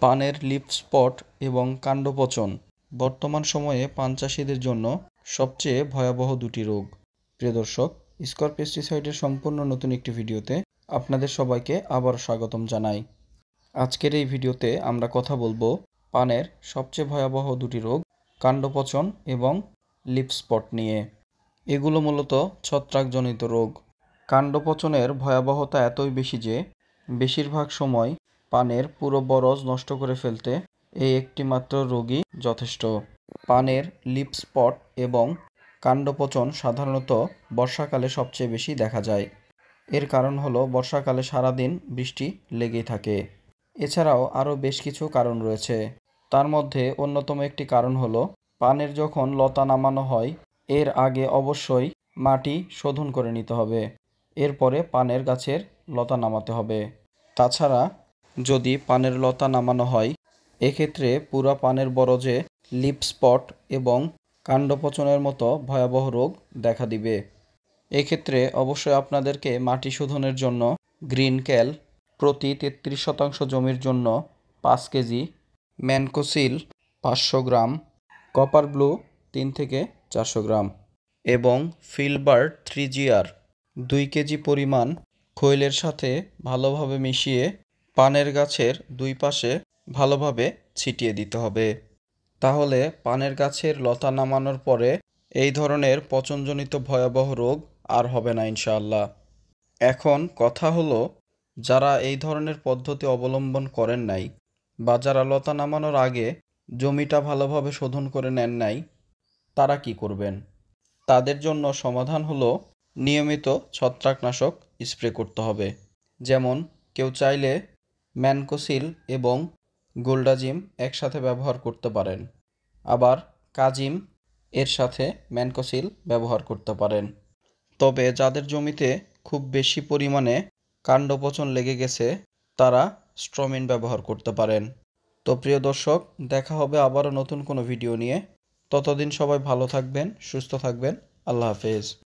পানের leaf spot এবং কাণ্ডপচন বর্তমান সময়ে পান চাষিদের জন্য সবচেয়ে ভয়াবহ দুটি রোগ। প্রিয় দর্শক, স্কোর পেস্টিসাইডের সম্পূর্ণ নতুন একটি ভিডিওতে আপনাদের সবাইকে আবার স্বাগতম জানাই। আজকের এই ভিডিওতে আমরা কথা বলবো পানের সবচেয়ে ভয়াবহ দুটি রোগ, কাণ্ডপচন এবং লিফ স্পট নিয়ে। এগুলো মূলত ছত্রাকজনিত রোগ। কাণ্ডপচনের ভয়াবহতা এতই বেশি যে বেশিরভাগ সময় পানের পুরো বরজ নষ্ট করে ফেলতে এই একটি মাত্র রোগই যথেষ্ট। পানের লিফ স্পট এবং কাণ্ডপচন সাধারণত বর্ষাকালে সবচেয়ে বেশি দেখা যায়। এর কারণ হলো বর্ষাকালে সারাদিন বৃষ্টি লেগেই থাকে। এছাড়াও আরও বেশ কিছু কারণ রয়েছে। তার মধ্যে অন্যতম একটি কারণ হলো পানের যখন লতা নামানো হয় এর আগে অবশ্যই মাটি শোধন করে নিতে হবে, এরপরে পানের গাছের লতা নামাতে হবে। তাছাড়া যদি পানের লতা নামানো হয় এক্ষেত্রে পুরা পানের বরজে লিফ স্পট এবং কাণ্ডপচনের মতো ভয়াবহ রোগ দেখা দিবে। এক্ষেত্রে অবশ্যই আপনাদেরকে মাটি শোধনের জন্য গ্রিন ক্যাল প্রতি 33% জমির জন্য 5 কেজি, ম্যানকোসিল 500 গ্রাম, কপার ব্লু 3 থেকে 400 গ্রাম এবং ফিলবার্ট 3GR 2 কেজি পরিমাণ খৈলের সাথে ভালোভাবে মিশিয়ে পানের গাছের দুই পাশে ভালোভাবে ছিটিয়ে দিতে হবে। তাহলে পানের গাছের লতা নামানোর পরে এই ধরনের পচনজনিত ভয়াবহ রোগ আর হবে না ইনশাআল্লাহ। এখন কথা হলো, যারা এই ধরনের পদ্ধতি অবলম্বন করেন নাই বা যারা লতা নামানোর আগে জমিটা ভালোভাবে শোধন করে নেন নাই, তারা কি করবেন? তাদের জন্য সমাধান হলো নিয়মিত ছত্রাকনাশক স্প্রে করতে হবে। যেমন কেউ চাইলে ম্যানকোসিল এবং গোল্ডাজিম একসাথে ব্যবহার করতে পারেন, আবার কাজিম এর সাথে ম্যানকোসিল ব্যবহার করতে পারেন। তবে যাদের জমিতে খুব বেশি পরিমাণে কাণ্ডপচন লেগে গেছে তারা স্ট্রমিন ব্যবহার করতে পারেন। তো প্রিয় দর্শক, দেখা হবে আবারও নতুন কোনো ভিডিও নিয়ে। ততদিন সবাই ভালো থাকবেন, সুস্থ থাকবেন। আল্লাহ হাফেজ।